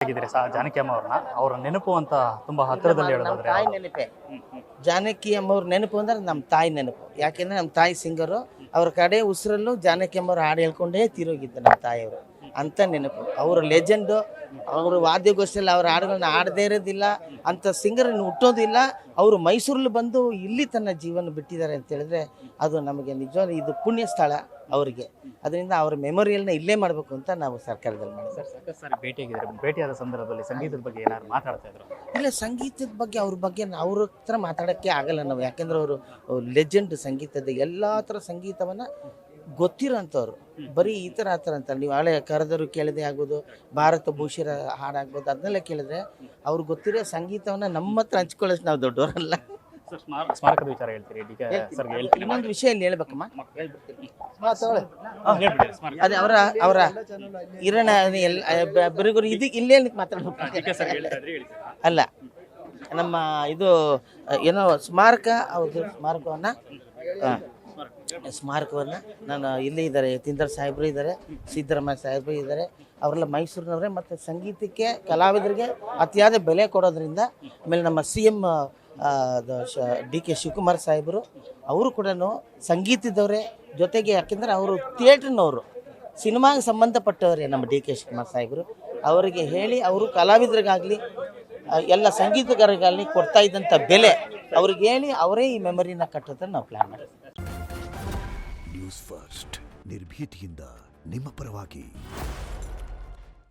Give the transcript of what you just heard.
ಆಗಿದ್ರೆ ಜಾನಕಿ ಅಮ್ಮ ಅವ್ರ ನೆನಪು ಅಂತ ತುಂಬಾ ಹತ್ತಿರದಲ್ಲಿ ನಮ್ಮ ತಾಯಿ ನೆನಪೆ. ಜಾನಕಿ ಅಮ್ಮವ್ರ ನೆನಪು ಅಂದ್ರೆ ನಮ್ಮ ತಾಯಿ ನೆನಪು. ಯಾಕೆಂದ್ರೆ ನಮ್ಮ ತಾಯಿ ಸಿಂಗರು, ಅವ್ರ ಕಡೆ ಉಸಿರಲ್ಲೂ ಜಾನಕಿ ಅಮ್ಮವ್ರ ಹಾಡು ಹೇಳ್ಕೊಂಡೇ ತೀರೋಗಿದ್ದ ನಮ್ಮ ತಾಯಿಯವರು. ಅಂತ ನೆನಪು. ಅವರು ಲೆಜೆಂಡು. ಅವರು ವಾದ್ಯಗೋಷ್ಠಿಯಲ್ಲಿ ಅವ್ರ ಹಾಡುಗಳನ್ನ ಹಾಡದೇ ಇರೋದಿಲ್ಲ, ಅಂಥ ಸಿಂಗರನ್ನು ಹುಟ್ಟೋದಿಲ್ಲ. ಅವರು ಮೈಸೂರಲ್ಲಿ ಬಂದು ಇಲ್ಲಿ ತನ್ನ ಜೀವನ ಬಿಟ್ಟಿದ್ದಾರೆ ಅಂತ ಹೇಳಿದ್ರೆ ಅದು ನಮಗೆ ನಿಜವಾಗ್ಲೂ ಇದು ಪುಣ್ಯ ಸ್ಥಳ ಅವರಿಗೆ. ಅದರಿಂದ ಅವ್ರ ಮೆಮೊರಿಯಲ್ನ ಇಲ್ಲೇ ಮಾಡಬೇಕು ಅಂತ ನಾವು ಸರ್ಕಾರದಲ್ಲಿ ಮಾಡಿದ್ವಿ. ಭೇಟಿಯಾದ ಸಂದರ್ಭದಲ್ಲಿ ಸಂಗೀತದ ಬಗ್ಗೆ ಏನಾದ್ರು ಮಾತಾಡ್ತಾ ಇದ್ರು? ಇಲ್ಲ, ಸಂಗೀತದ ಬಗ್ಗೆ ಅವ್ರ ಬಗ್ಗೆ ಅವ್ರ ಹತ್ರ ಮಾತಾಡೋಕ್ಕೆ ಆಗಲ್ಲ ನಾವು. ಯಾಕೆಂದ್ರೆ ಅವರು ಲೆಜೆಂಡ್ ಸಂಗೀತದ ಎಲ್ಲ ಥರ ಸಂಗೀತವನ್ನು ಗೊತ್ತಿರೋಂಥವ್ರು. ಬರೀ ಈ ಥರ ಆ ಥರ ಅಂತ ನೀವು ಹಳೆ ಕರೆದರು ಕೇಳದೆ ಆಗ್ಬೋದು, ಭಾರತ ಭೂಷಣ ಹಾಡಾಗ್ಬೋದು, ಅದನ್ನೆಲ್ಲ ಕೇಳಿದ್ರೆ ಅವ್ರು ಗೊತ್ತಿರೋ ಸಂಗೀತವನ್ನು ನಮ್ಮ ಹತ್ರ ಹಂಚ್ಕೊಳ್ಳೋಷ್ಟು ನಾವು ದೊಡ್ಡವರಲ್ಲ. ಸ್ಮಾರಕದ ವಿಚಾರ ಹೇಳ್ತೀರಿ? ಇನ್ನೊಂದು ವಿಷಯ ಇಲ್ಲಿ ಹೇಳ್ಬೇಕಮ್ಮ, ಅದೇ ಅವರ ಇರೋಣ ಎಲ್ಲ ಬರಿಗುರು ಇದಕ್ಕೆ ಇಲ್ಲೇ ಮಾತಾಡ್ಬೇಕು ಅಲ್ಲ. ನಮ್ಮ ಇದು ಏನೋ ಸ್ಮಾರಕ, ಹೌದು, ಸ್ಮಾರಕವನ್ನು ನಾನು ಇಲ್ಲಿ ಇದ್ದಾರೆ, ಯತೀಂದ್ರ ಸಾಹೇಬರು ಇದ್ದಾರೆ, ಸಿದ್ದರಾಮಯ್ಯ ಸಾಹೇಬರು ಇದ್ದಾರೆ, ಅವರೆಲ್ಲ ಮೈಸೂರಿನವರೇ. ಮತ್ತು ಸಂಗೀತಕ್ಕೆ ಕಲಾವಿದರಿಗೆ ಅತಿಯಾದ ಬೆಲೆ ಕೊಡೋದ್ರಿಂದ, ಆಮೇಲೆ ನಮ್ಮ CM DK ಶಿವಕುಮಾರ್ ಸಾಹೇಬರು ಅವರು ಕೂಡ ಸಂಗೀತದವರೇ ಜೊತೆಗೆ. ಯಾಕೆಂದರೆ ಅವರು ಥಿಯೇಟ್ರ್ನವರು, ಸಿನಿಮಾಗೆ ಸಂಬಂಧಪಟ್ಟವರೇ ನಮ್ಮ DK ಶಿವಕುಮಾರ್ ಸಾಹೇಬರು. ಅವರಿಗೆ ಹೇಳಿ ಅವರು ಕಲಾವಿದರಿಗಾಗಲಿ ಎಲ್ಲ ಸಂಗೀತಗಾರರಿಗಾಗಲಿ ಕೊಡ್ತಾ ಇದ್ದಂಥ ಬೆಲೆ ಅವ್ರಿಗೆ ಹೇಳಿ ಅವರೇ ಈ ಮೆಮೊರಿನ ಕಟ್ಟೋದನ್ನು ನಾವು ಪ್ಲ್ಯಾನ್ ಮಾಡಿದ್ವಿ. ನ್ಯೂಸ್ ಫಸ್ಟ್, ನಿರ್ಭೀತಿಯಿಂದ ನಿಮ್ಮ ಪರವಾಗಿ.